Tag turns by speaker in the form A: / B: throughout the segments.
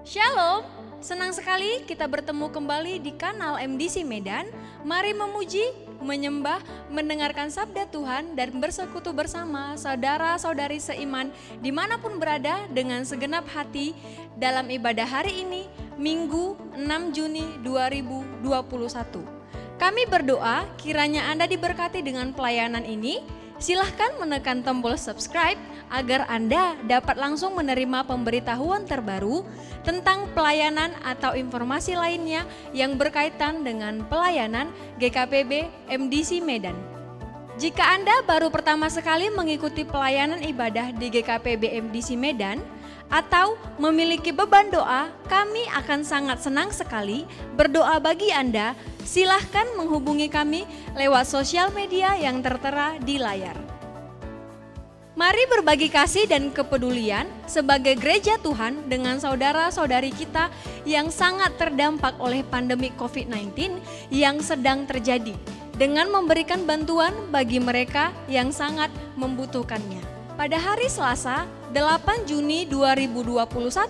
A: Shalom, senang sekali kita bertemu kembali di kanal MDC Medan. Mari memuji, menyembah, mendengarkan sabda Tuhan dan bersekutu bersama saudara-saudari seiman dimanapun berada dengan segenap hati dalam ibadah hari ini, Minggu 6 Juni 2021. Kami berdoa kiranya Anda diberkati dengan pelayanan ini. Silahkan menekan tombol subscribe agar Anda dapat langsung menerima pemberitahuan terbaru tentang pelayanan atau informasi lainnya yang berkaitan dengan pelayanan GKPB MDC Medan. Jika Anda baru pertama sekali mengikuti pelayanan ibadah di GKPB MDC Medan atau memiliki beban doa, kami akan sangat senang sekali berdoa bagi Anda. Silahkan menghubungi kami lewat sosial media yang tertera di layar. Mari berbagi kasih dan kepedulian sebagai gereja Tuhan dengan saudara-saudari kita yang sangat terdampak oleh pandemi COVID-19 yang sedang terjadi, dengan memberikan bantuan bagi mereka yang sangat membutuhkannya. Pada hari Selasa, 8 Juni 2021,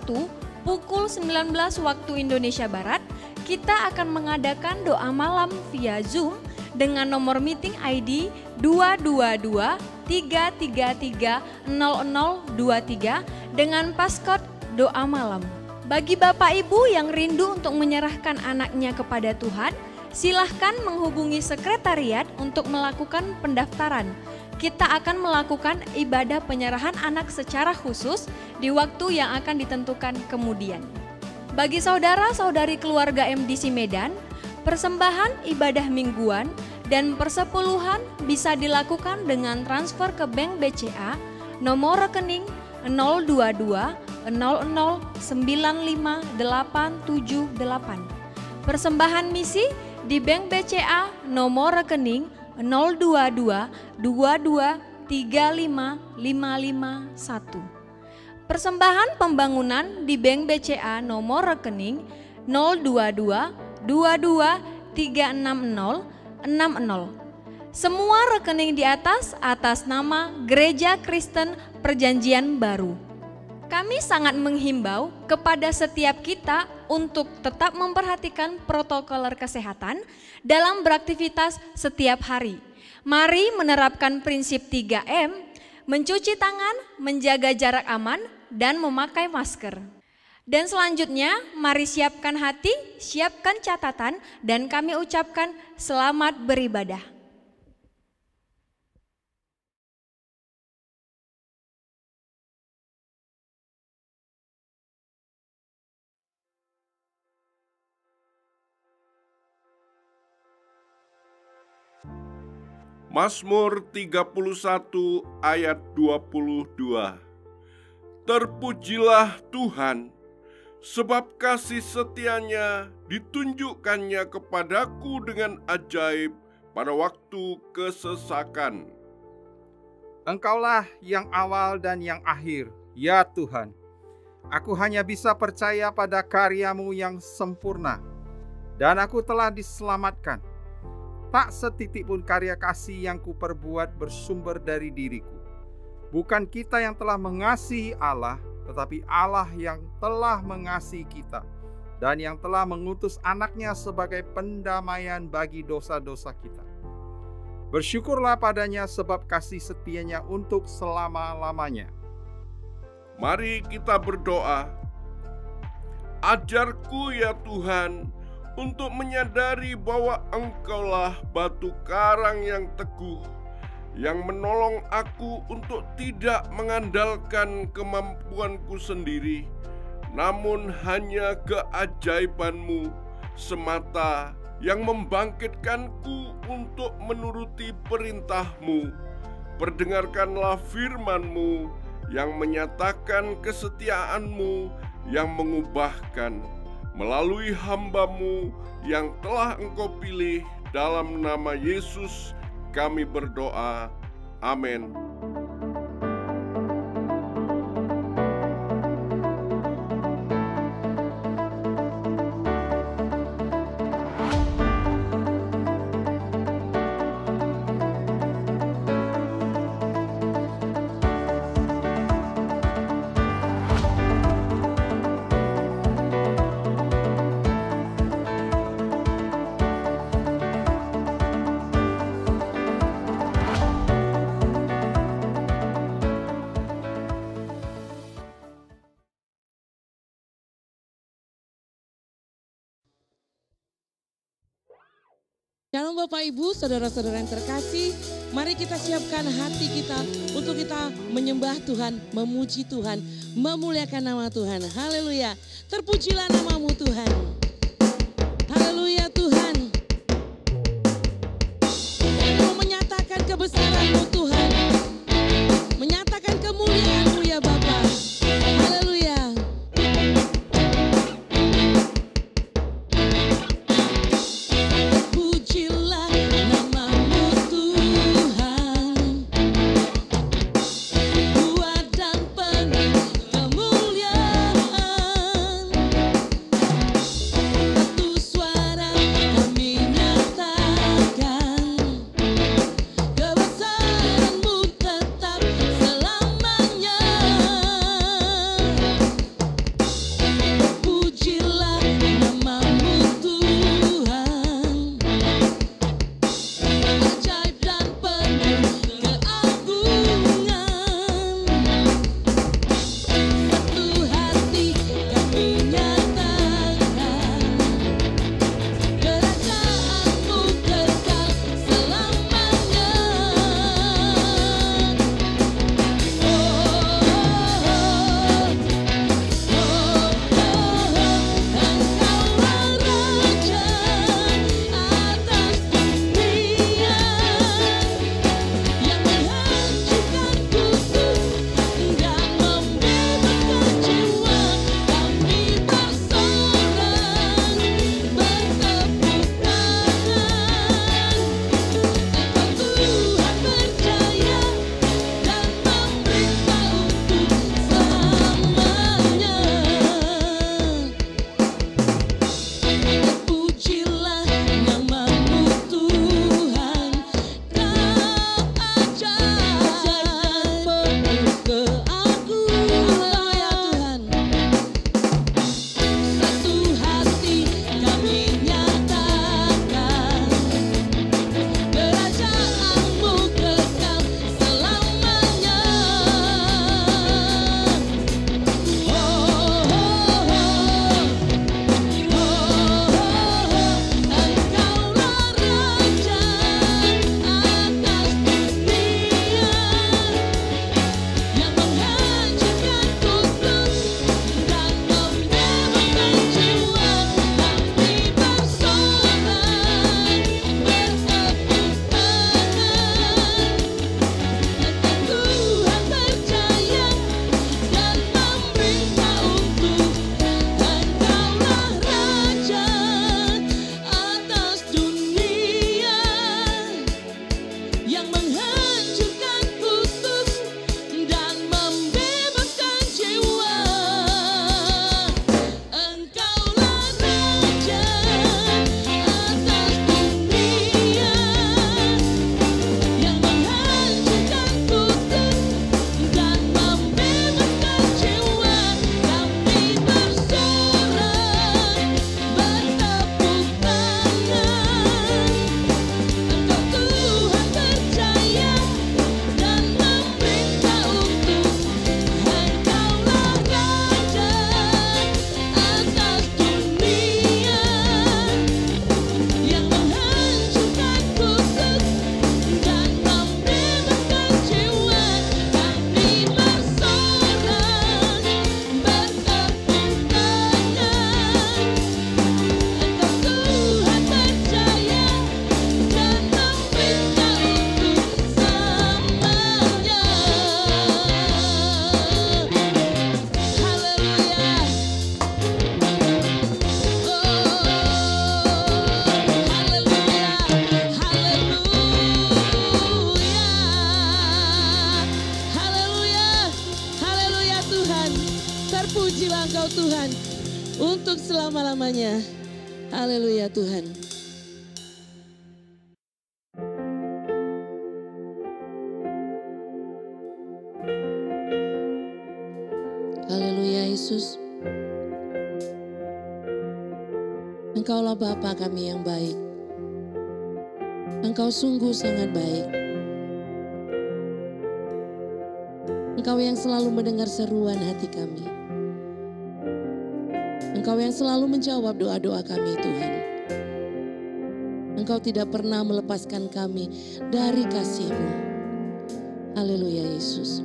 A: pukul 19 waktu Indonesia Barat, kita akan mengadakan doa malam via Zoom dengan nomor meeting ID 222-333-0023 dengan passcode doa malam. Bagi Bapak Ibu yang rindu untuk menyerahkan anaknya kepada Tuhan, silahkan menghubungi sekretariat untuk melakukan pendaftaran. Kita akan melakukan ibadah penyerahan anak secara khusus di waktu yang akan ditentukan kemudian. Bagi saudara-saudari keluarga MDC Medan, persembahan ibadah mingguan dan persepuluhan bisa dilakukan dengan transfer ke Bank BCA nomor rekening 022 00 95 878. Persembahan misi di Bank BCA nomor rekening 022 22 35 551. Persembahan pembangunan di Bank BCA nomor rekening 022 22 360 60. Semua rekening di atas nama Gereja Kristen Perjanjian Baru. Kami sangat menghimbau kepada setiap kita untuk tetap memperhatikan protokol kesehatan dalam beraktivitas setiap hari. Mari menerapkan prinsip 3M, mencuci tangan, menjaga jarak aman, dan memakai masker. Dan selanjutnya, mari siapkan hati, siapkan catatan, dan kami ucapkan selamat beribadah.
B: Mazmur 31 ayat 22. Terpujilah Tuhan, sebab kasih setianya ditunjukkannya kepadaku dengan ajaib pada waktu kesesakan.
C: Engkaulah yang awal dan yang akhir, ya Tuhan. Aku hanya bisa percaya pada karya-Mu yang sempurna, dan aku telah diselamatkan. Tak setitik pun karya kasih yang kuperbuat bersumber dari diriku. Bukan kita yang telah mengasihi Allah, tetapi Allah yang telah mengasihi kita dan yang telah mengutus anaknya sebagai pendamaian bagi dosa-dosa kita. Bersyukurlah padanya sebab kasih setianya untuk selama-lamanya.
B: Mari kita berdoa. Ajarku ya Tuhan, untuk menyadari bahwa Engkaulah batu karang yang teguh, yang menolong aku untuk tidak mengandalkan kemampuanku sendiri, namun hanya keajaiban-Mu semata yang membangkitkanku untuk menuruti perintah-Mu. Perdengarkanlah firman-Mu yang menyatakan kesetiaan-Mu yang mengubahkan, melalui hamba-Mu yang telah Engkau pilih. Dalam nama Yesus kami berdoa, amin.
D: Shalom Bapak Ibu, saudara-saudara yang terkasih, mari kita siapkan hati kita untuk kita menyembah Tuhan, memuji Tuhan, memuliakan nama Tuhan. Haleluya, terpujilah namamu Tuhan. Haleluya Tuhan. Mau menyatakan kebesaran-Mu Tuhan, menyatakan kemuliaan-Mu ya Bapa. Haleluya. Pujilah namamu Tuhan, kuat dan penuh kemuliaan. Satu suara kami nyatakan, kebesaran-Mu tetap selamanya. Pujilah namamu Tuhan, ajaib dan penuh keagungan. Satu hati kami nyatakan, kerajaan-Mu kekal selamanya. Engkaulah Raja atas dunia, yang menghancurkan kutub dan membebaskan jiwa. Kami bersorak bertepuk tangan, Engkau Tuhan berjaya dan memerintah untuk selamanya. Pujilah namamu Tuhan, Kau ajaib dan penuh keagungan. Satu hati kami nyatakan, kerajaan-Mu kekal selamanya. Engkaulah Raja atas dunia, yang menghancurkan kutub dan membebaskan jiwa. Kami bersorak bertepuk tangan, Engkau Tuhan berjaya dan memerintah untuk. Engkaulah Raja atas dunia, yang menghancurkan kutub dan membebaskan jiwa. Engkaulah Raja atas dunia, yang menghancurkan kutub dan membebaskan jiwa. Kami bersorak bertepuk tangan, Engkau Tuhan berjaya dan memerintah untuk. Engkaulah Raja atas dunia, yang menghancurkan kutub dan membebaskan jiwa. Kami bersorak bertepuk tangan, Engkau Tuhan berjaya dan memerintah untuk selamanya. Haleluya. Haleluya. Haleluya Tuhan. Terpujilah Engkau Tuhan untuk selama-lamanya. Haleluya Tuhan. Haleluya Yesus. Engkaulah Bapa kami yang baik. Engkau sungguh sangat baik. Engkau yang selalu mendengar seruan hati kami. Engkau yang selalu menjawab doa-doa kami Tuhan. Engkau tidak pernah melepaskan kami dari kasih-Mu. Haleluya Yesus.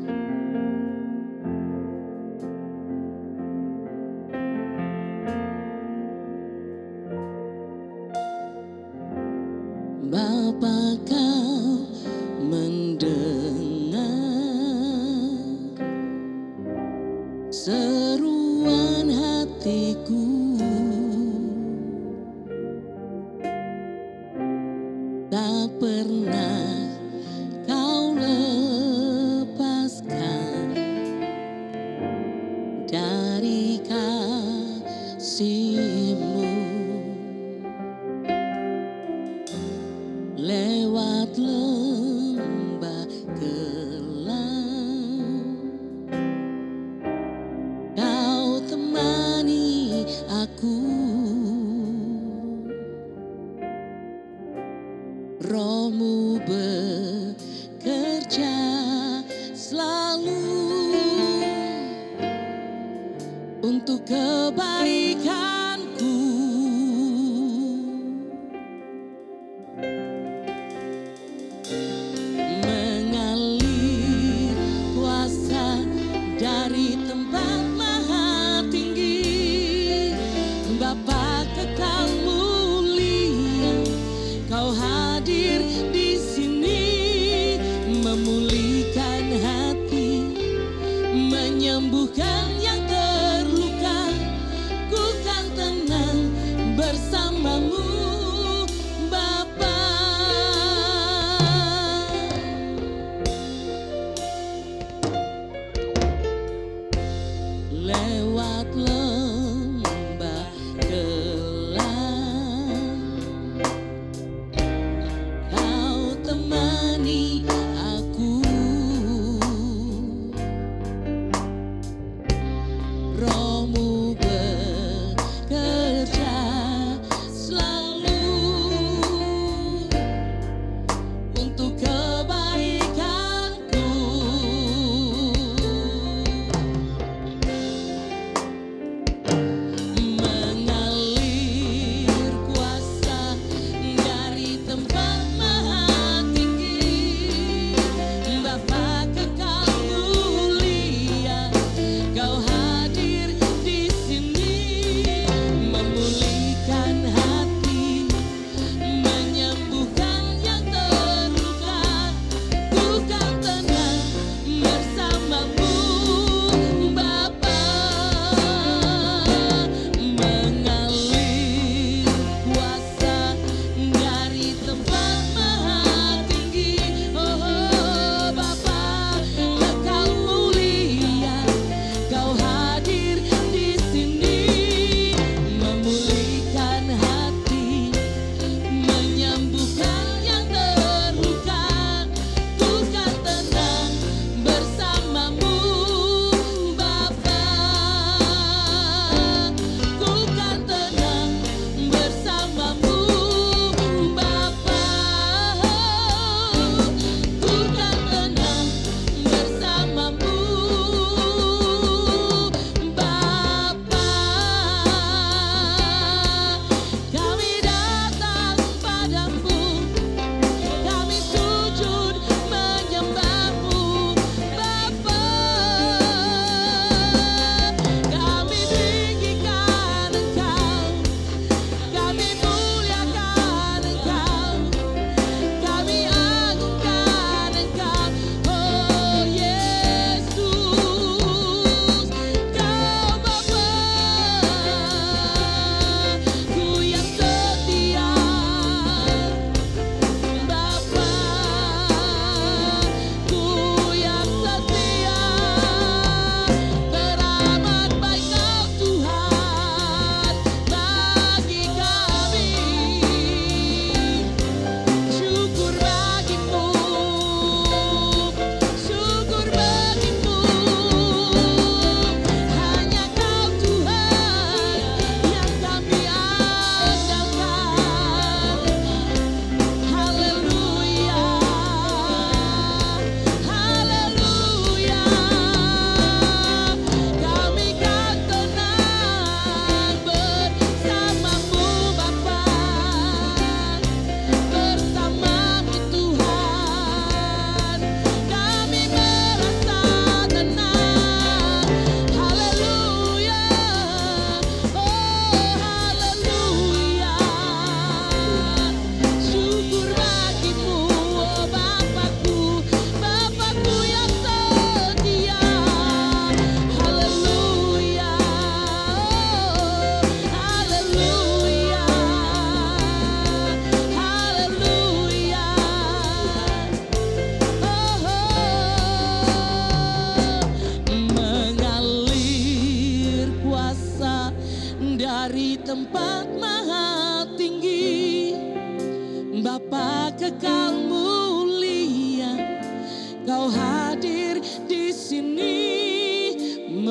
D: Bapa, Kau mendengar seruan hatiku, tak pernah Kau lepaskan dari kasih-Mu. Lewat lembah gelap, Kau temani aku. Roh-Mu bekerja selalu untuk kebaikanku. Mengalir kuasa dari tempat maha tinggi, Bapa kekal mulia, Kau hadir di sini, memulihkan hati, menyembuhkan yang terluka,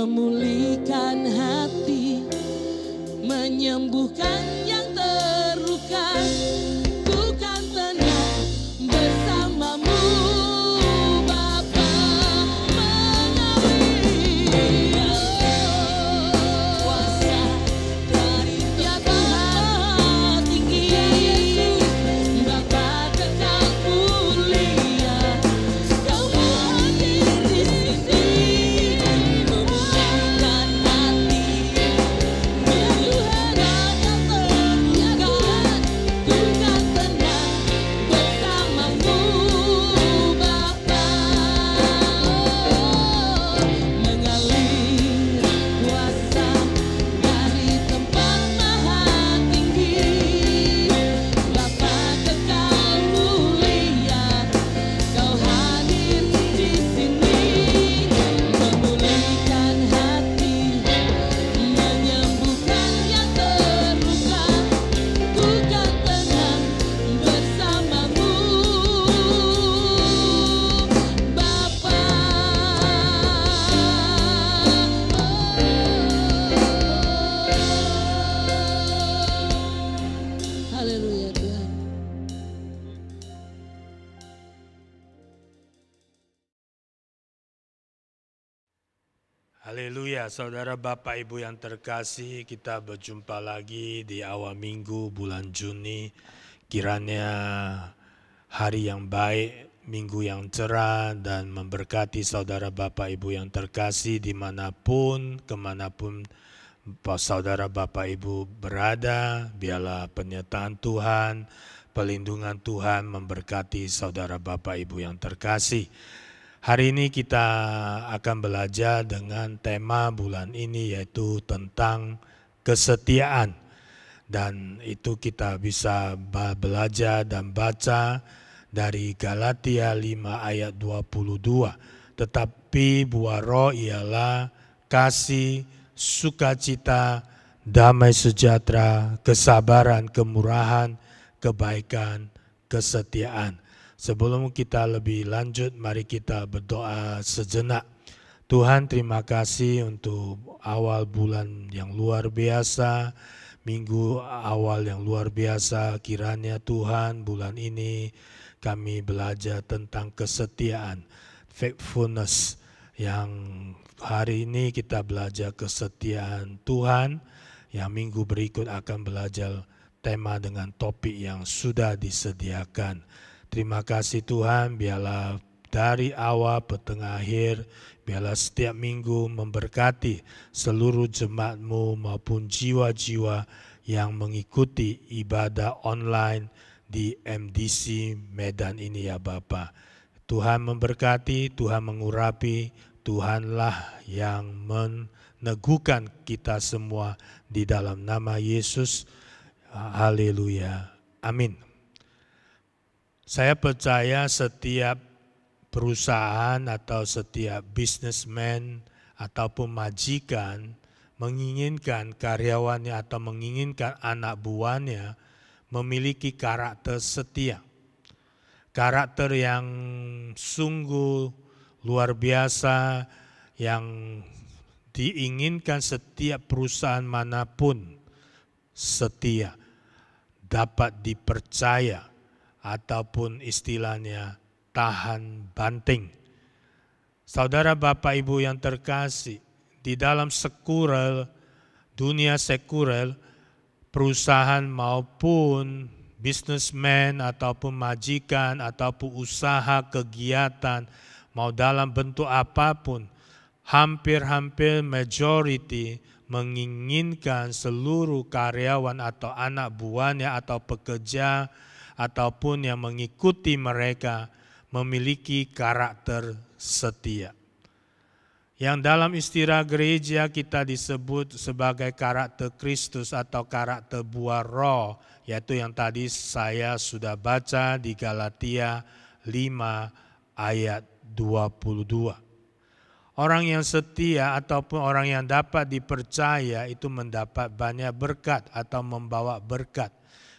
D: memulihkan hati, menyembuhkan yang terluka. Ku kan tenang bersamamu, Bapa, mengalir kuasa dari Tuhan tinggi. Bapa kekal mulia, Kau hadir di sini, memulihkan hati, menyembuhkan yang terluka. Ku kan tenang bersamamu, Bapa, mengalir kuasa dari tempat maha tinggi. Bapa kekal mulia, Kau hadir di sini, memulihkan hati, menyembuhkan yang terluka. Ku kan tenang bersamamu, Bapa. Haleluya Tuhan.
E: Haleluya, saudara Bapak Ibu yang terkasih, kita berjumpa lagi di awal minggu bulan Juni. Kiranya hari yang baik, minggu yang cerah dan memberkati saudara Bapak Ibu yang terkasih dimanapun, kemanapun saudara Bapak Ibu berada. Biarlah penyertaan Tuhan, pelindungan Tuhan memberkati saudara Bapak Ibu yang terkasih. Hari ini kita akan belajar dengan tema bulan ini yaitu tentang kesetiaan. Dan itu kita bisa belajar dan baca dari Galatia 5 ayat 22. Tetapi buah roh ialah kasih, sukacita, damai sejahtera, kesabaran, kemurahan, kebaikan, kesetiaan. Sebelum kita lebih lanjut, mari kita berdoa sejenak. Tuhan, terima kasih untuk awal bulan yang luar biasa, minggu awal yang luar biasa. Kiranya Tuhan, bulan ini kami belajar tentang kesetiaan, faithfulness. Yang hari ini kita belajar kesetiaan Tuhan, yang minggu berikut akan belajar tema dengan topik yang sudah disediakan. Terima kasih Tuhan, biarlah dari awal, pertengah, akhir, biarlah setiap minggu memberkati seluruh jemaat-Mu maupun jiwa-jiwa yang mengikuti ibadah online di MDC Medan ini ya Bapa. Tuhan memberkati, Tuhan mengurapi, Tuhanlah yang meneguhkan kita semua di dalam nama Yesus. Haleluya. Amin. Saya percaya setiap perusahaan atau setiap businessman ataupun majikan menginginkan karyawannya atau menginginkan anak buahnya memiliki karakter setia. Karakter yang sungguh luar biasa yang diinginkan setiap perusahaan manapun setia, dapat dipercaya, ataupun istilahnya tahan banting. Saudara Bapak Ibu yang terkasih, di dalam dunia sekuler, perusahaan maupun businessman ataupun majikan ataupun usaha kegiatan, mau dalam bentuk apapun, hampir majority menginginkan seluruh karyawan atau anak buahnya atau pekerja ataupun yang mengikuti mereka memiliki karakter setia. Yang dalam istilah gereja kita disebut sebagai karakter Kristus atau karakter buah roh, yaitu yang tadi saya sudah baca di Galatia 5 ayat 22. Orang yang setia ataupun orang yang dapat dipercaya itu mendapat banyak berkat atau membawa berkat.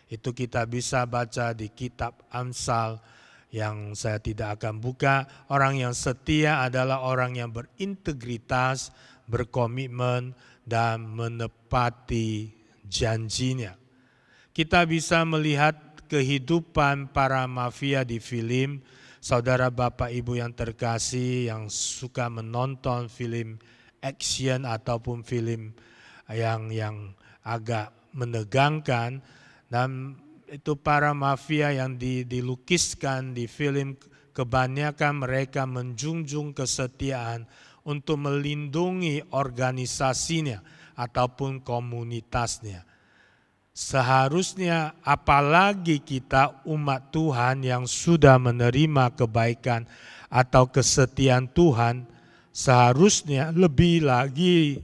E: Itu kita bisa baca di kitab Amsal yang saya tidak akan buka. Orang yang setia adalah orang yang berintegritas, berkomitmen, dan menepati janjinya. Kita bisa melihat kehidupan para mafia di film. Saudara Bapak Ibu yang terkasih yang suka menonton film action ataupun film yang agak menegangkan, dan itu para mafia yang dilukiskan di film, kebanyakan mereka menjunjung kesetiaan untuk melindungi organisasinya ataupun komunitasnya. Seharusnya apalagi kita umat Tuhan yang sudah menerima kebaikan atau kesetiaan Tuhan, seharusnya lebih lagi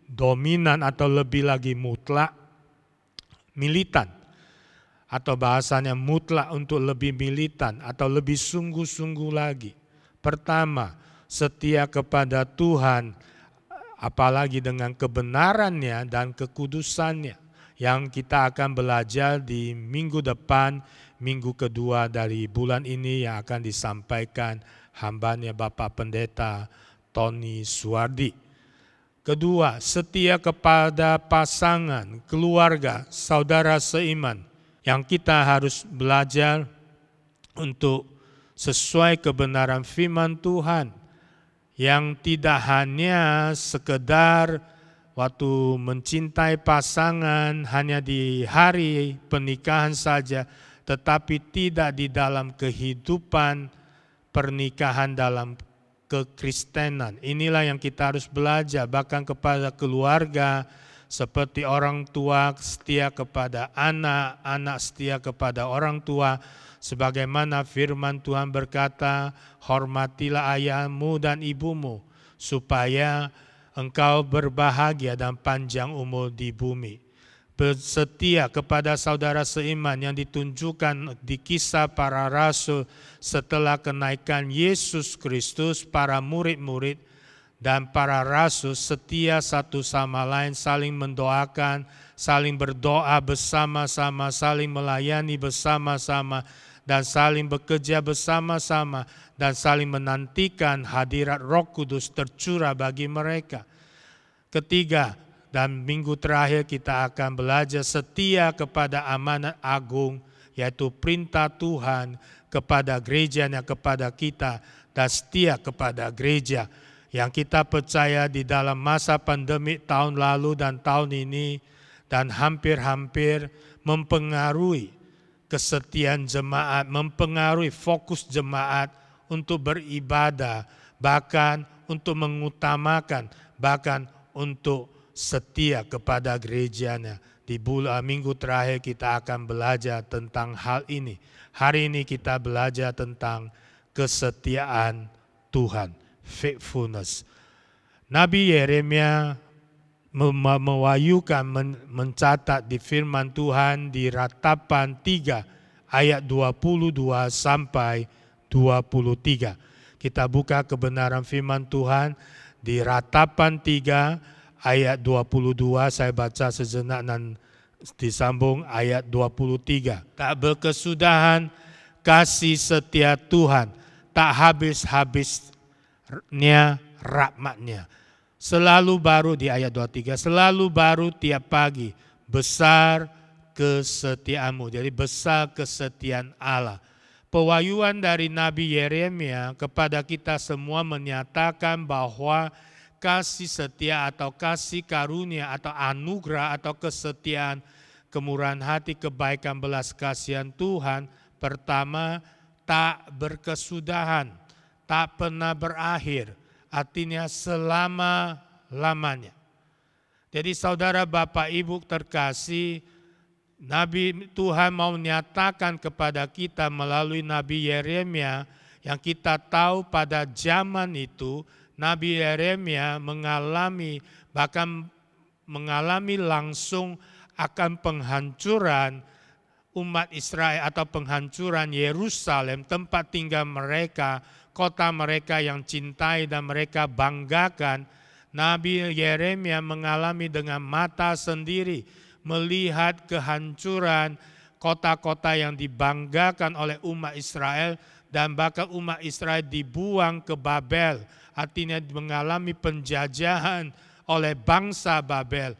E: dominan atau lebih lagi mutlak, militan. Atau bahasanya mutlak untuk lebih militan atau lebih sungguh-sungguh lagi. Pertama, setia kepada Tuhan, apalagi dengan kebenarannya dan kekudusannya, yang kita akan belajar di minggu depan, minggu kedua dari bulan ini yang akan disampaikan hambanya Bapak Pendeta Tony Suwardi. Kedua, setia kepada pasangan, keluarga, saudara seiman, yang kita harus belajar untuk sesuai kebenaran firman Tuhan, yang tidak hanya sekedar waktu mencintai pasangan hanya di hari pernikahan saja, tetapi tidak di dalam kehidupan pernikahan dalam kekristenan. Inilah yang kita harus belajar, bahkan kepada keluarga, seperti orang tua setia kepada anak, anak setia kepada orang tua. Sebagaimana firman Tuhan berkata, hormatilah ayahmu dan ibumu, supaya engkau berbahagia dan panjang umur di bumi. Bersetia kepada saudara seiman yang ditunjukkan di kisah para rasul setelah kenaikan Yesus Kristus, para murid-murid dan para rasul setia satu sama lain, saling mendoakan, saling berdoa bersama-sama, saling melayani bersama-sama, dan saling bekerja bersama-sama, dan saling menantikan hadirat Roh Kudus tercurah bagi mereka. Ketiga, dan minggu terakhir kita akan belajar setia kepada amanat agung, yaitu perintah Tuhan kepada gerejanya, kepada kita, dan setia kepada gereja yang kita percaya di dalam masa pandemi tahun lalu dan tahun ini, dan hampir-hampir mempengaruhi kesetiaan jemaat, mempengaruhi fokus jemaat untuk beribadah, bahkan untuk mengutamakan, bahkan untuk setia kepada gerejanya. Di minggu terakhir kita akan belajar tentang hal ini. Hari ini kita belajar tentang kesetiaan Tuhan, faithfulness. Nabi Yeremia mewahyukan, mencatat di firman Tuhan di Ratapan 3 ayat 22 sampai 23. Kita buka kebenaran firman Tuhan di Ratapan 3 ayat 22, saya baca sejenak dan disambung ayat 23. Tak berkesudahan kasih setia Tuhan, tak habis-habisnya rahmatnya. Selalu baru di ayat 23, selalu baru tiap pagi, besar kesetiaanmu. Jadi besar kesetiaan Allah. Pewahyuan dari Nabi Yeremia kepada kita semua menyatakan bahwa kasih setia atau kasih karunia atau anugerah atau kesetiaan, kemurahan hati, kebaikan, belas kasihan Tuhan, pertama tak berkesudahan, tak pernah berakhir. Artinya selama-lamanya. Jadi saudara Bapak Ibu terkasih, Nabi Tuhan mau menyatakan kepada kita melalui Nabi Yeremia, yang kita tahu pada zaman itu Nabi Yeremia bahkan mengalami langsung akan penghancuran umat Israel atau penghancuran Yerusalem, tempat tinggal mereka, kota mereka yang cintai dan mereka banggakan. Nabi Yeremia mengalami dengan mata sendiri, melihat kehancuran kota-kota yang dibanggakan oleh umat Israel dan bahkan umat Israel dibuang ke Babel, artinya mengalami penjajahan oleh bangsa Babel.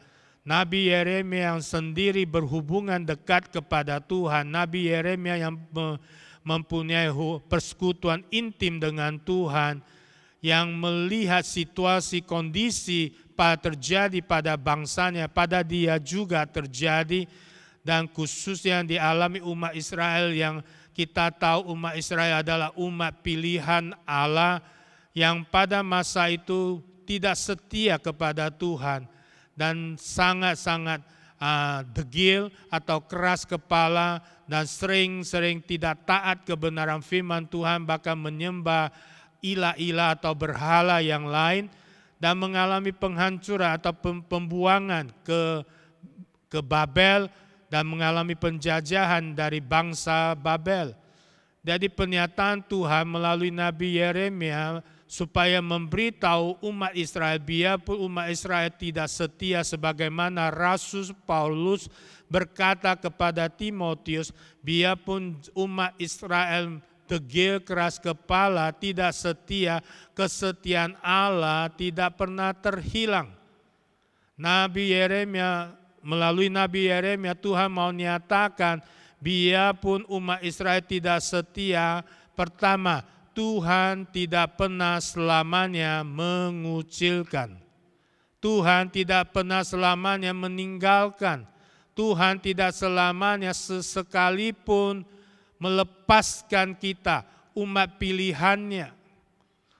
E: Nabi Yeremia yang sendiri berhubungan dekat kepada Tuhan, Nabi Yeremia yang mempunyai persekutuan intim dengan Tuhan, yang melihat situasi kondisi terjadi pada bangsanya, pada dia juga terjadi, dan khususnya yang dialami umat Israel, yang kita tahu umat Israel adalah umat pilihan Allah yang pada masa itu tidak setia kepada Tuhan dan sangat-sangat degil atau keras kepala dan sering-sering tidak taat kebenaran firman Tuhan, bahkan menyembah ilah-ilah atau berhala yang lain dan mengalami penghancuran atau pembuangan ke Babel dan mengalami penjajahan dari bangsa Babel. Jadi pernyataan Tuhan melalui Nabi Yeremia supaya memberitahu umat Israel, biarpun umat Israel tidak setia, sebagaimana Rasul Paulus berkata kepada Timotius, biarpun umat Israel degil, keras kepala, tidak setia, kesetiaan Allah tidak pernah terhilang. Nabi Yeremia, melalui Nabi Yeremia, Tuhan mau nyatakan, biarpun umat Israel tidak setia, pertama, Tuhan tidak pernah selamanya mengucilkan. Tuhan tidak pernah selamanya meninggalkan. Tuhan tidak selamanya sesekalipun melepaskan kita, umat pilihannya.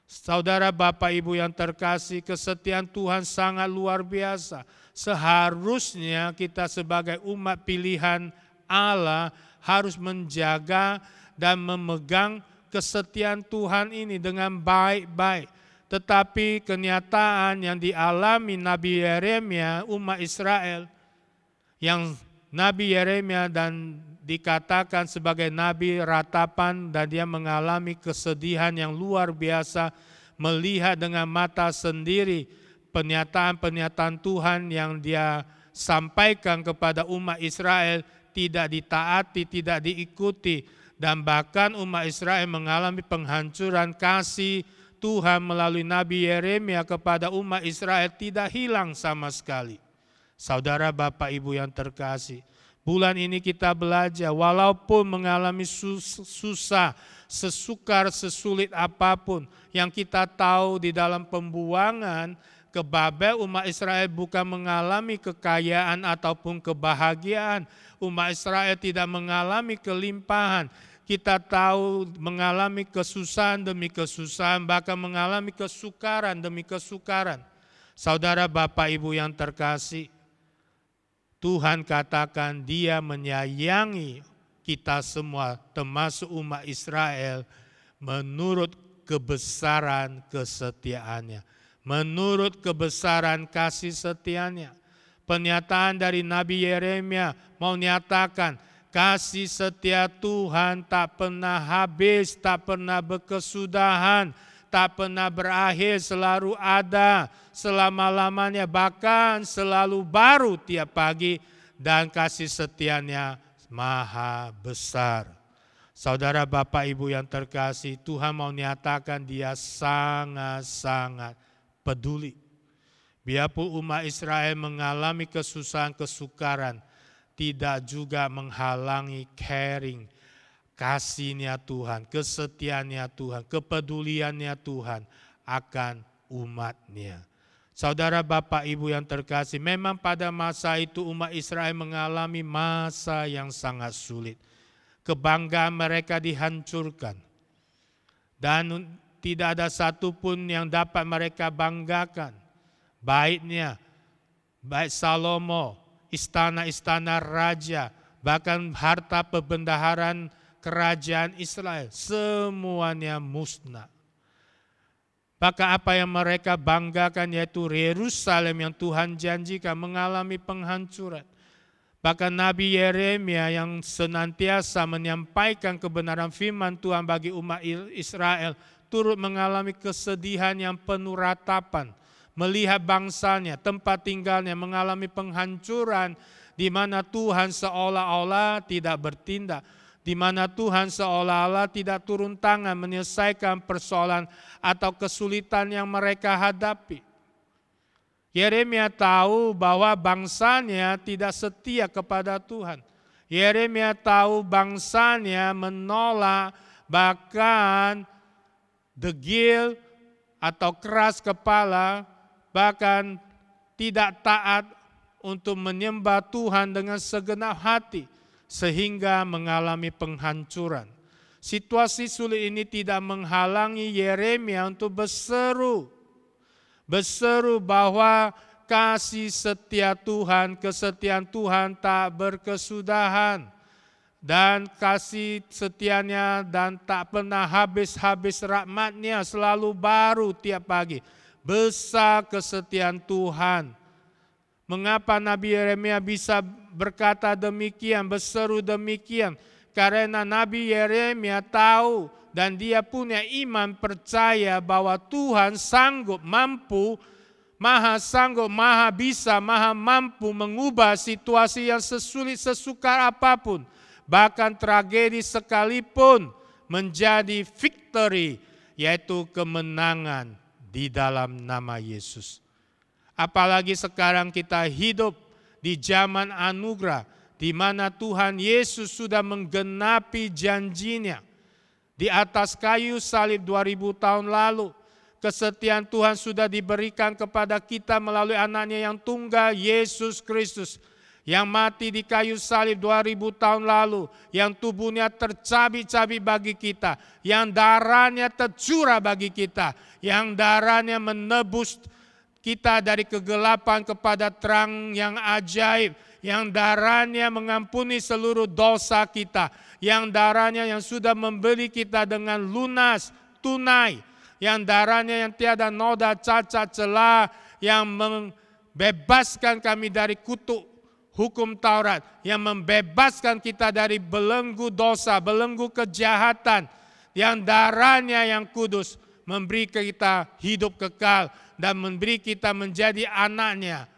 E: Saudara, Bapak, Ibu yang terkasih, kesetiaan Tuhan sangat luar biasa. Seharusnya kita sebagai umat pilihan Allah harus menjaga dan memegang kesetiaan Tuhan ini dengan baik-baik. Tetapi kenyataan yang dialami Nabi Yeremia, umat Israel, yang Nabi Yeremia dan dikatakan sebagai nabi ratapan, dan dia mengalami kesedihan yang luar biasa melihat dengan mata sendiri pernyataan-pernyataan Tuhan yang dia sampaikan kepada umat Israel tidak ditaati, tidak diikuti, dan bahkan umat Israel mengalami penghancuran. Kasih Tuhan melalui Nabi Yeremia kepada umat Israel tidak hilang sama sekali. Saudara, Bapak, Ibu yang terkasih, bulan ini kita belajar, walaupun mengalami susah, sesukar, sesulit apapun, yang kita tahu di dalam pembuangan ke Babel, umat Israel bukan mengalami kekayaan ataupun kebahagiaan. Umat Israel tidak mengalami kelimpahan. Kita tahu mengalami kesusahan demi kesusahan, bahkan mengalami kesukaran demi kesukaran. Saudara, Bapak, Ibu yang terkasih, Tuhan katakan Dia menyayangi kita semua, termasuk umat Israel, menurut kebesaran kesetiaannya, menurut kebesaran kasih setianya. Pernyataan dari Nabi Yeremia mau nyatakan, kasih setia Tuhan tak pernah habis, tak pernah berkesudahan, tak pernah berakhir, selalu ada selama-lamanya, bahkan selalu baru tiap pagi, dan kasih setianya maha besar. Saudara, Bapak, Ibu yang terkasih, Tuhan mau nyatakan Dia sangat-sangat peduli. Biarpun umat Israel mengalami kesusahan, kesukaran, tidak juga menghalangi caring, kasihnya Tuhan, kesetiaannya Tuhan, kepeduliannya Tuhan akan umatnya. Saudara, Bapak, Ibu yang terkasih, memang pada masa itu umat Israel mengalami masa yang sangat sulit. Kebanggaan mereka dihancurkan. Dan tidak ada satupun yang dapat mereka banggakan. Baiknya, baik Salomo, istana-istana raja, bahkan harta perbendaharaan kerajaan Israel, semuanya musnah. Maka apa yang mereka banggakan, yaitu Yerusalem yang Tuhan janjikan, mengalami penghancuran. Bahkan Nabi Yeremia yang senantiasa menyampaikan kebenaran firman Tuhan bagi umat Israel, turut mengalami kesedihan yang penuh ratapan. Melihat bangsanya, tempat tinggalnya mengalami penghancuran, di mana Tuhan seolah-olah tidak bertindak. di mana Tuhan seolah-olah tidak turun tangan menyelesaikan persoalan atau kesulitan yang mereka hadapi. Yeremia tahu bahwa bangsanya tidak setia kepada Tuhan. Yeremia tahu bangsanya menolak, bahkan degil atau keras kepala, bahkan tidak taat untuk menyembah Tuhan dengan segenap hati, sehingga mengalami penghancuran. Situasi sulit ini tidak menghalangi Yeremia untuk berseru bahwa kasih setia Tuhan, kesetiaan Tuhan tak berkesudahan, dan kasih setianya dan tak pernah habis-habis, rahmat-Nya selalu baru tiap pagi. Besar kesetiaan Tuhan. Mengapa Nabi Yeremia bisa berkata demikian, berseru demikian? Karena Nabi Yeremia tahu dan dia punya iman percaya bahwa Tuhan sanggup, mampu, maha sanggup, maha bisa, maha mampu mengubah situasi yang sesulit sesukar apapun, bahkan tragedi sekalipun, menjadi victory, yaitu kemenangan di dalam nama Yesus. Apalagi sekarang kita hidup di zaman anugerah, di mana Tuhan Yesus sudah menggenapi janjinya. Di atas kayu salib 2000 tahun lalu, kesetiaan Tuhan sudah diberikan kepada kita melalui anaknya yang tunggal, Yesus Kristus, yang mati di kayu salib 2000 tahun lalu, yang tubuhnya tercabik-cabik bagi kita, yang darahnya tercurah bagi kita, yang darahnya menebus kita dari kegelapan kepada terang yang ajaib, yang darahnya mengampuni seluruh dosa kita, yang darahnya yang sudah membeli kita dengan lunas, tunai, yang darahnya yang tiada noda, cacat, celah, yang membebaskan kami dari kutuk hukum Taurat, yang membebaskan kita dari belenggu dosa, belenggu kejahatan, yang darahnya yang kudus memberi kita hidup kekal dan memberi kita menjadi anaknya,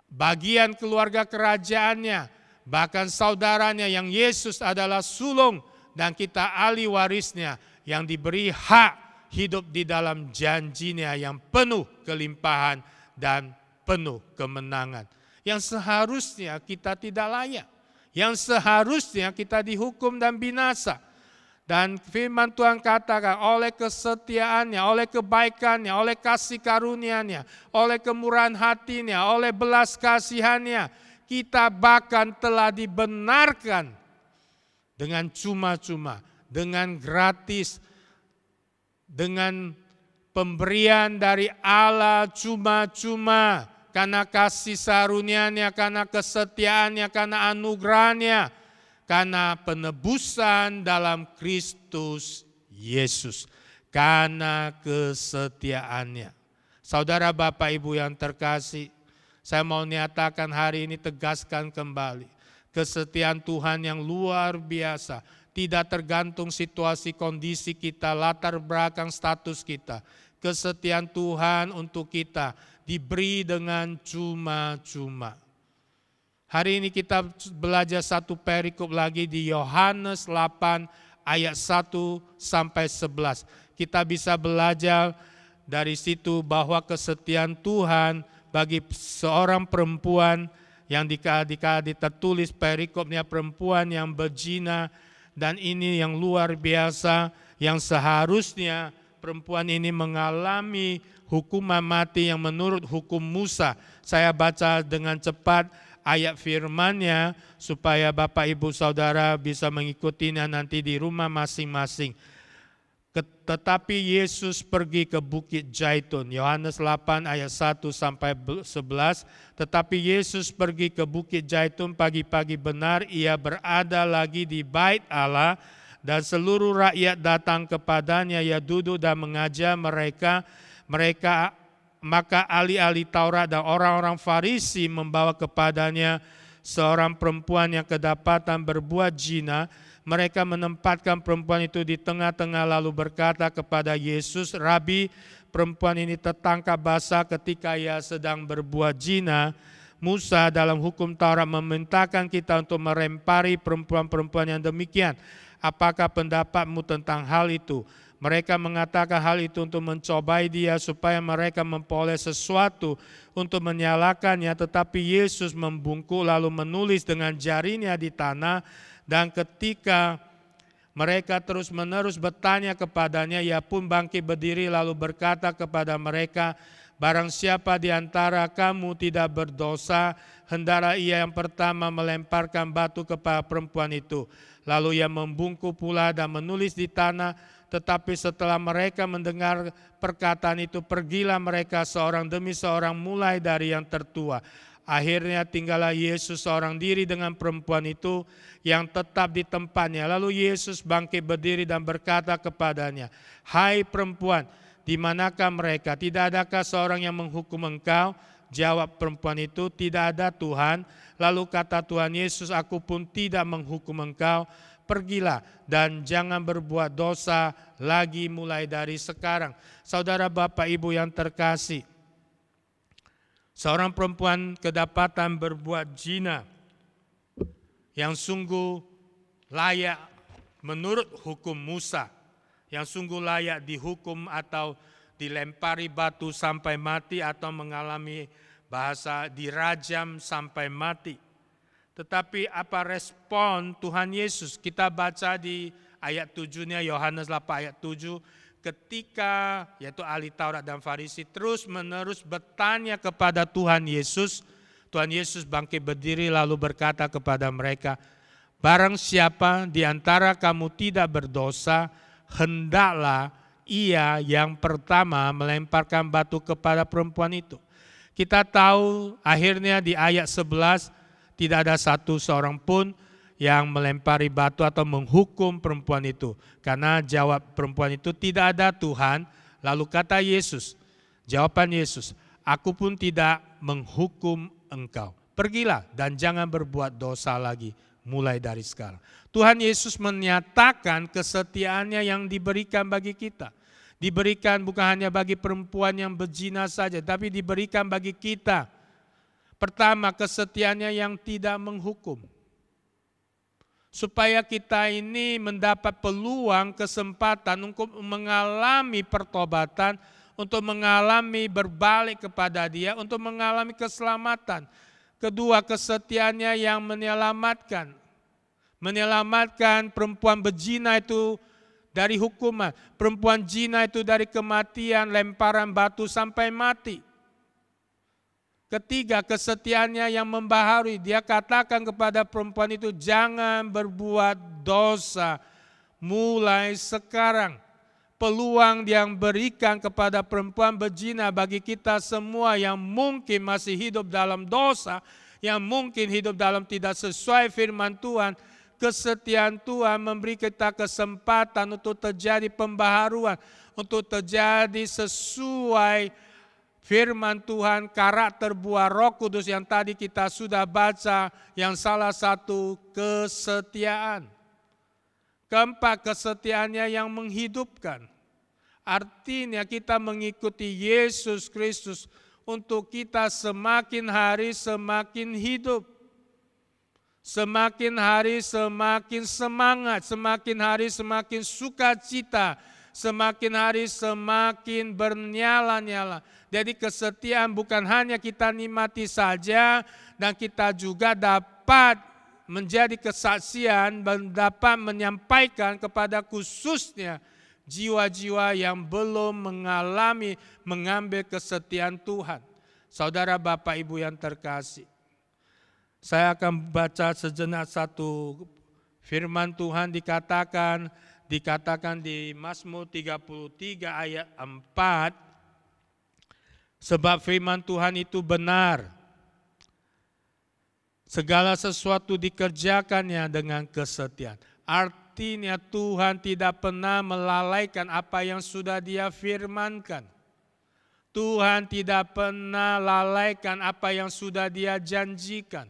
E: bagian keluarga kerajaannya, bahkan saudaranya yang Yesus adalah sulung dan kita ahli warisnya yang diberi hak hidup di dalam janjinya yang penuh kelimpahan dan penuh kemenangan. Yang seharusnya kita tidak layak, yang seharusnya kita dihukum dan binasa. Dan firman Tuhan katakan oleh kesetiaannya, oleh kebaikannya, oleh kasih karunia-Nya, oleh kemurahan hati-Nya, oleh belas kasihan-Nya, kita bahkan telah dibenarkan dengan cuma-cuma, dengan gratis, dengan pemberian dari Allah cuma-cuma, karena kasih karunia-Nya, karena kesetiaannya, karena anugerah-Nya, karena penebusan dalam Kristus Yesus, karena kesetiaannya. Saudara Bapak Ibu yang terkasih, saya mau nyatakan hari ini, tegaskan kembali, kesetiaan Tuhan yang luar biasa, tidak tergantung situasi kondisi kita, latar belakang status kita. Kesetiaan Tuhan untuk kita diberi dengan cuma-cuma. Hari ini kita belajar satu perikop lagi di Yohanes 8 ayat 1 sampai 11. Kita bisa belajar dari situ bahwa kesetiaan Tuhan bagi seorang perempuan yang ditertulis perikopnya, perempuan yang berzina, dan ini yang luar biasa, yang seharusnya perempuan ini mengalami hukuman mati yang menurut hukum Musa. Saya baca dengan cepat ayat firman-Nya supaya Bapak Ibu Saudara bisa mengikutinya nanti di rumah masing-masing. Tetapi Yesus pergi ke Bukit Zaitun, Yohanes 8 ayat 1 sampai 11. Tetapi Yesus pergi ke Bukit Zaitun pagi-pagi, benar ia berada lagi di bait Allah, dan seluruh rakyat datang kepadanya, ia duduk dan mengajar mereka. Maka ahli-ahli Taurat dan orang-orang Farisi membawa kepadanya seorang perempuan yang kedapatan berbuat zina. Mereka menempatkan perempuan itu di tengah-tengah lalu berkata kepada Yesus, Rabi, perempuan ini tertangkap basah ketika ia sedang berbuat zina. Musa dalam hukum Taurat memerintahkan kita untuk melempari perempuan-perempuan yang demikian. Apakah pendapatmu tentang hal itu? Mereka mengatakan hal itu untuk mencobai dia supaya mereka memperoleh sesuatu untuk menyalakannya. Tetapi Yesus membungkuk lalu menulis dengan jarinya di tanah. Dan ketika mereka terus-menerus bertanya kepadanya, ia pun bangkit berdiri lalu berkata kepada mereka, barang siapa di antara kamu tidak berdosa, hendaklah ia yang pertama melemparkan batu kepada perempuan itu. Lalu ia membungkuk pula dan menulis di tanah. Tetapi setelah mereka mendengar perkataan itu, pergilah mereka seorang demi seorang mulai dari yang tertua. Akhirnya tinggallah Yesus seorang diri dengan perempuan itu yang tetap di tempatnya. Lalu Yesus bangkit berdiri dan berkata kepadanya, hai perempuan, di manakah mereka? Tidak adakah seorang yang menghukum engkau? Jawab perempuan itu, tidak ada Tuhan. Lalu kata Tuhan Yesus, aku pun tidak menghukum engkau. Pergilah dan jangan berbuat dosa lagi mulai dari sekarang. Saudara Bapak Ibu yang terkasih, seorang perempuan kedapatan berbuat zina yang sungguh layak menurut hukum Musa, yang sungguh layak dihukum atau dilempari batu sampai mati atau mengalami bahasa dirajam sampai mati. Tetapi apa respon Tuhan Yesus? Kita baca di ayat 7-nya, Yohanes 8 ayat 7, ketika yaitu ahli Taurat dan Farisi terus menerus bertanya kepada Tuhan Yesus, Tuhan Yesus bangkit berdiri lalu berkata kepada mereka, barang siapa di antara kamu tidak berdosa, hendaklah ia yang pertama melemparkan batu kepada perempuan itu. Kita tahu akhirnya di ayat 11, tidak ada seorang pun yang melempari batu atau menghukum perempuan itu. Karena jawab perempuan itu, tidak ada Tuhan. Lalu kata Yesus, jawaban Yesus, aku pun tidak menghukum engkau. Pergilah dan jangan berbuat dosa lagi mulai dari sekarang. Tuhan Yesus menyatakan kesetiaannya yang diberikan bagi kita. Diberikan bukan hanya bagi perempuan yang berzina saja, tapi diberikan bagi kita. Pertama, kesetiaannya yang tidak menghukum. Supaya kita ini mendapat peluang, kesempatan untuk mengalami pertobatan, untuk mengalami berbalik kepada Dia, untuk mengalami keselamatan. Kedua, kesetiaannya yang menyelamatkan. Menyelamatkan perempuan berzina itu dari hukuman. Perempuan zina itu dari kematian, lemparan batu sampai mati. Ketiga, kesetiaannya yang membaharui. Dia katakan kepada perempuan itu, jangan berbuat dosa mulai sekarang. Peluang yang berikan kepada perempuan berzina bagi kita semua yang mungkin masih hidup dalam dosa, yang mungkin hidup dalam tidak sesuai firman Tuhan, kesetiaan Tuhan memberi kita kesempatan untuk terjadi pembaharuan, untuk terjadi sesuai firman Tuhan, karakter buah Roh Kudus yang tadi kita sudah baca, yang salah satu kesetiaan. Keempat, kesetiaannya yang menghidupkan. Artinya kita mengikuti Yesus Kristus untuk kita semakin hari semakin hidup. Semakin hari semakin semangat, semakin hari semakin sukacita, semakin hari semakin bernyala-nyala. Jadi kesetiaan bukan hanya kita nikmati saja, dan kita juga dapat menjadi kesaksian dan dapat menyampaikan kepada khususnya jiwa-jiwa yang belum mengambil kesetiaan Tuhan. Saudara Bapak Ibu yang terkasih, saya akan baca sejenak satu firman Tuhan dikatakan di Mazmur 33 ayat 4. Sebab firman Tuhan itu benar. Segala sesuatu dikerjakannya dengan kesetiaan. Artinya Tuhan tidak pernah melalaikan apa yang sudah Dia firmankan. Tuhan tidak pernah lalaikan apa yang sudah Dia janjikan.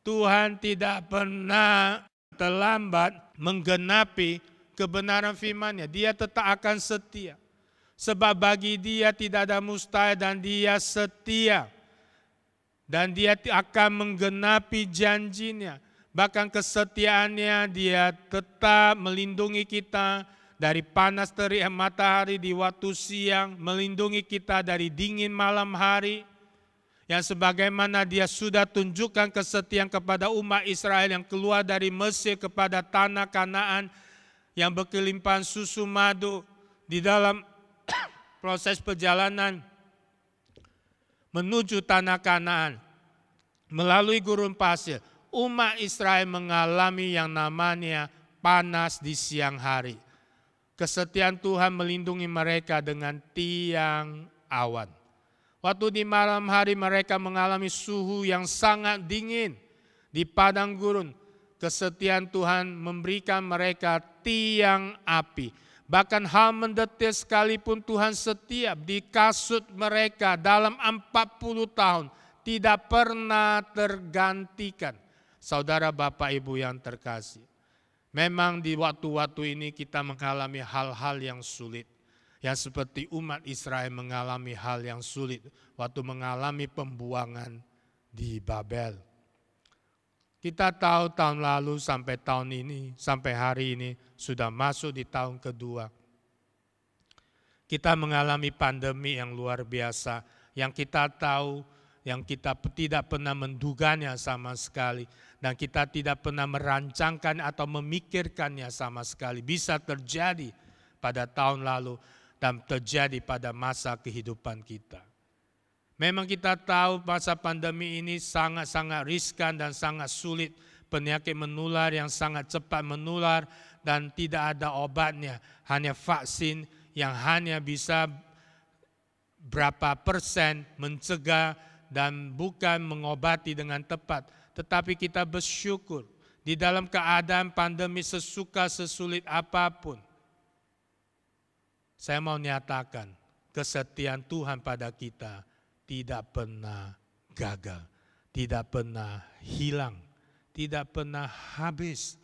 E: Tuhan tidak pernah terlambat menggenapi kebenaran firman-Nya. Dia tetap akan setia. Sebab bagi Dia tidak ada mustahil dan Dia setia. Dan dia akan menggenapi janjinya. Bahkan kesetiaannya, dia tetap melindungi kita dari panas terik matahari di waktu siang, melindungi kita dari dingin malam hari. Yang sebagaimana dia sudah tunjukkan kesetiaan kepada umat Israel yang keluar dari Mesir kepada tanah Kanaan yang berkelimpahan susu madu. Di dalam proses perjalanan menuju tanah Kanaan melalui gurun pasir, umat Israel mengalami yang namanya panas di siang hari. Kesetiaan Tuhan melindungi mereka dengan tiang awan. Waktu di malam hari mereka mengalami suhu yang sangat dingin di padang gurun. Kesetiaan Tuhan memberikan mereka tiang api. Bahkan hal mendetil sekalipun Tuhan setiap di kasut mereka dalam 40 tahun tidak pernah tergantikan. Saudara Bapak Ibu yang terkasih, memang di waktu-waktu ini kita mengalami hal-hal yang sulit. Yang seperti umat Israel mengalami hal yang sulit waktu mengalami pembuangan di Babel. Kita tahu tahun lalu sampai tahun ini, sampai hari ini sudah masuk di tahun kedua. Kita mengalami pandemi yang luar biasa, yang kita tahu, yang kita tidak pernah menduganya sama sekali. Dan kita tidak pernah merancangkan atau memikirkannya sama sekali. Bisa terjadi pada tahun lalu dan terjadi pada masa kehidupan kita. Memang kita tahu masa pandemi ini sangat-sangat riskan dan sangat sulit. Penyakit menular yang sangat cepat menular dan tidak ada obatnya. Hanya vaksin yang hanya bisa berapa persen mencegah dan bukan mengobati dengan tepat. Tetapi kita bersyukur di dalam keadaan pandemi sesuka sesulit apapun. Saya mau nyatakan kesetiaan Tuhan pada kita tidak pernah gagal, tidak pernah hilang, tidak pernah habis.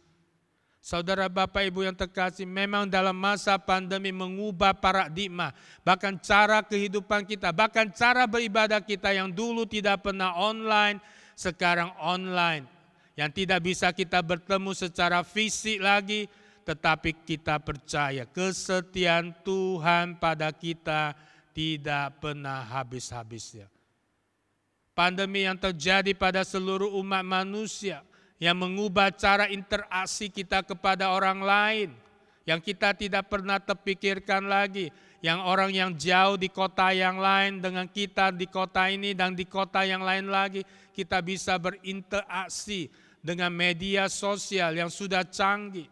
E: Saudara Bapak Ibu yang terkasih, memang dalam masa pandemi mengubah paradigma, bahkan cara kehidupan kita, bahkan cara beribadah kita yang dulu tidak pernah online, sekarang online. Yang tidak bisa kita bertemu secara fisik lagi, tetapi kita percaya kesetiaan Tuhan pada kita tidak pernah habis-habisnya. Pandemi yang terjadi pada seluruh umat manusia yang mengubah cara interaksi kita kepada orang lain. Yang kita tidak pernah terpikirkan lagi. Yang orang yang jauh di kota yang lain dengan kita di kota ini dan di kota yang lain lagi. Kita bisa berinteraksi dengan media sosial yang sudah canggih.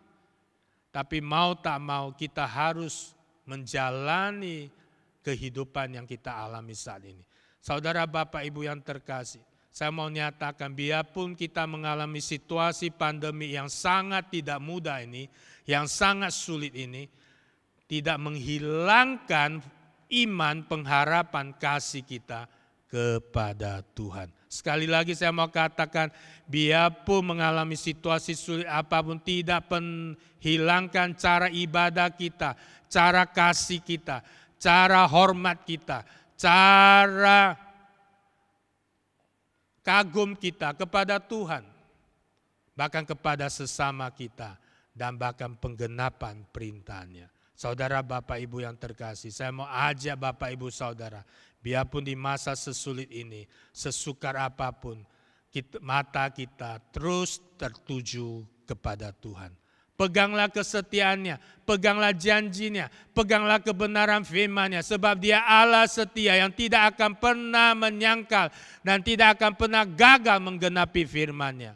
E: Tapi mau tak mau kita harus menjalani kehidupan yang kita alami saat ini. Saudara Bapak Ibu yang terkasih, saya mau nyatakan biarpun kita mengalami situasi pandemi yang sangat tidak mudah ini, yang sangat sulit ini, tidak menghilangkan iman, pengharapan, kasih kita kepada Tuhan. Sekali lagi saya mau katakan, biarpun mengalami situasi sulit apapun, tidak menghilangkan cara ibadah kita, cara kasih kita, cara hormat kita, cara kagum kita kepada Tuhan, bahkan kepada sesama kita, dan bahkan penggenapan perintahnya. Saudara Bapak Ibu yang terkasih, saya mau ajak Bapak Ibu Saudara, biarpun di masa sesulit ini, sesukar apapun, mata kita terus tertuju kepada Tuhan. Peganglah kesetiaannya, peganglah janjinya, peganglah kebenaran firman-Nya, sebab Dia Allah setia yang tidak akan pernah menyangkal dan tidak akan pernah gagal menggenapi firman-Nya.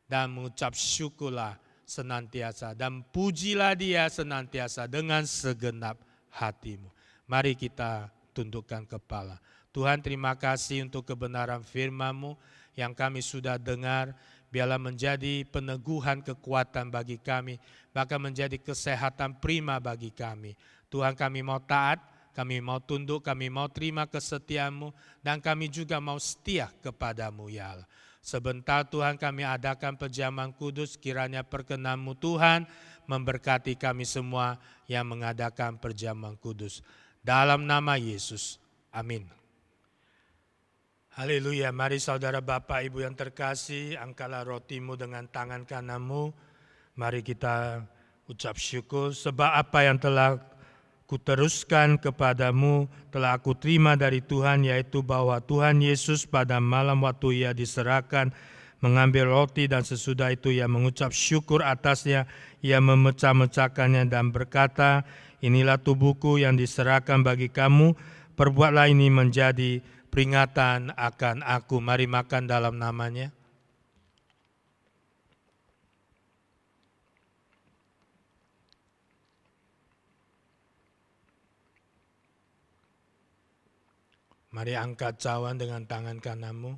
E: Dan mengucap syukurlah senantiasa dan pujilah Dia senantiasa dengan segenap hatimu. Mari kita tundukkan kepala. Tuhan, terima kasih untuk kebenaran firman-Mu yang kami sudah dengar. Biarlah menjadi peneguhan kekuatan bagi kami, bahkan menjadi kesehatan prima bagi kami. Tuhan, kami mau taat, kami mau tunduk, kami mau terima kesetiaan-Mu, dan kami juga mau setia kepada-Mu ya Allah. Sebentar Tuhan kami adakan perjamuan kudus, kiranya perkenan-Mu Tuhan memberkati kami semua yang mengadakan perjamuan kudus. Dalam nama Yesus, amin. Haleluya, mari saudara Bapak Ibu yang terkasih, angkatlah rotimu dengan tangan kananmu. Mari kita ucap syukur sebab apa yang telah kuteruskan kepadamu telah aku terima dari Tuhan, yaitu bahwa Tuhan Yesus pada malam waktu ia diserahkan mengambil roti dan sesudah itu ia mengucap syukur atasnya, ia memecah-mecahkannya dan berkata, inilah tubuhku yang diserahkan bagi kamu, perbuatlah ini menjadi peringatan akan aku. Mari makan dalam namanya. Mari angkat cawan dengan tangan kananmu.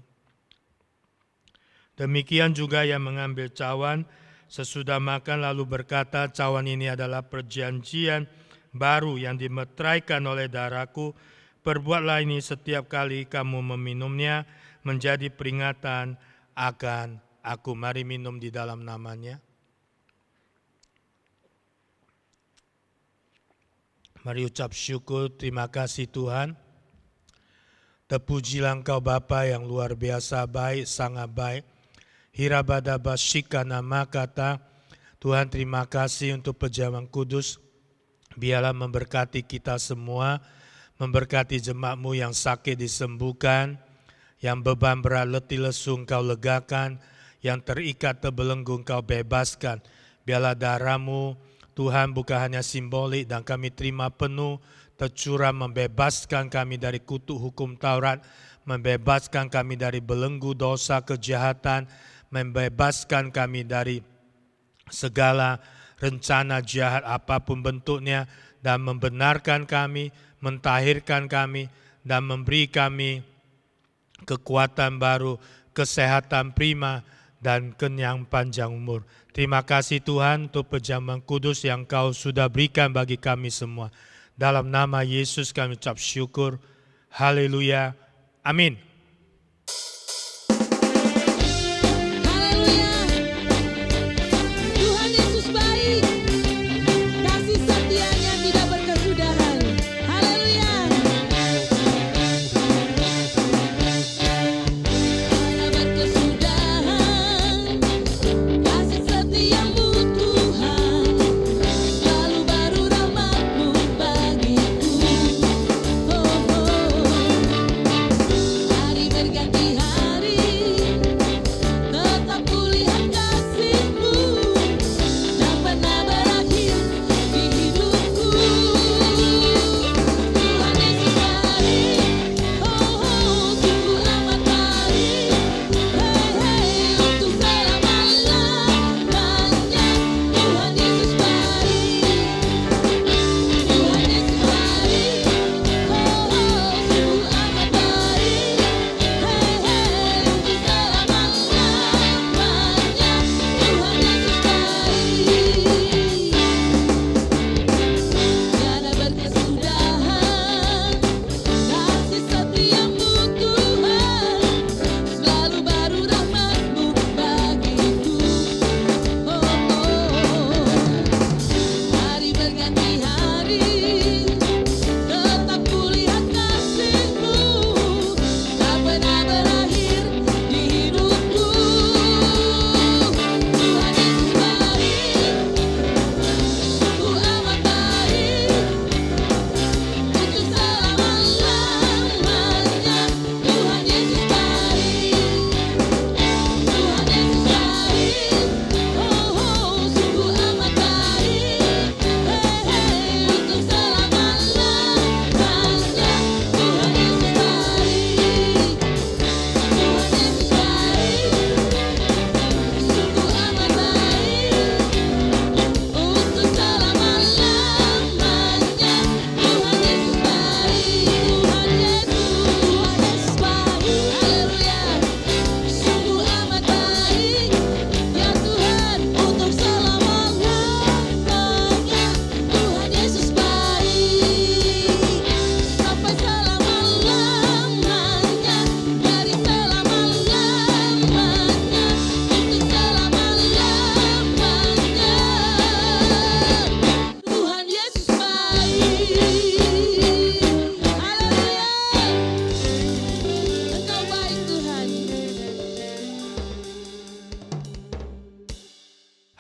E: Demikian juga yang mengambil cawan sesudah makan lalu berkata, cawan ini adalah perjanjian baru yang dimeteraikan oleh darahku. Perbuatlah ini setiap kali kamu meminumnya menjadi peringatan akan aku. Mari minum di dalam namanya. Mari ucap syukur, terima kasih Tuhan. Terpujilah Engkau Bapa yang luar biasa baik, sangat baik. Hirabadaba Shikana Makata. Tuhan terima kasih untuk pejaman kudus. Biarlah memberkati kita semua. Memberkati jemaat-Mu yang sakit disembuhkan, yang beban berat letih lesu Engkau legakan, yang terikat terbelenggu Engkau bebaskan. Biarlah darah-Mu Tuhan bukan hanya simbolik dan kami terima penuh, tercurah membebaskan kami dari kutuk hukum Taurat, membebaskan kami dari belenggu dosa kejahatan, membebaskan kami dari segala rencana jahat apapun bentuknya, dan membenarkan kami, mentahirkan kami, dan memberi kami kekuatan baru, kesehatan prima, dan kenyang panjang umur. Terima kasih Tuhan untuk pejaman kudus yang Kau sudah berikan bagi kami semua. Dalam nama Yesus kami ucap syukur. Haleluya. Amin.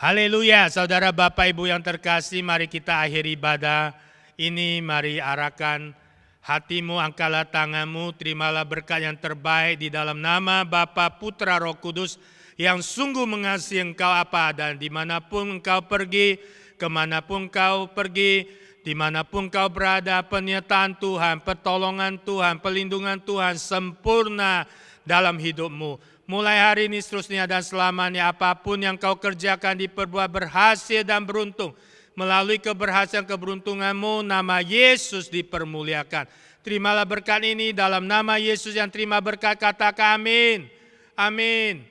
E: Haleluya, saudara Bapak Ibu yang terkasih, mari kita akhiri ibadah ini. Mari arahkan hatimu, angkatlah tanganmu, terimalah berkat yang terbaik di dalam nama Bapa, Putra, Roh Kudus yang sungguh mengasihi engkau apa dan dimanapun engkau pergi, kemanapun engkau pergi, dimanapun engkau berada, penyertaan Tuhan, pertolongan Tuhan, pelindungan Tuhan sempurna dalam hidupmu. Mulai hari ini seterusnya dan selamanya, apapun yang kau kerjakan diperbuat berhasil dan beruntung. Melalui keberhasilan keberuntunganmu, nama Yesus dipermuliakan. Terimalah berkat ini dalam nama Yesus. Yang terima berkat katakan amin. Amin.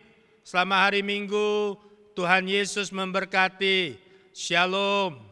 E: Selama hari Minggu, Tuhan Yesus memberkati. Shalom.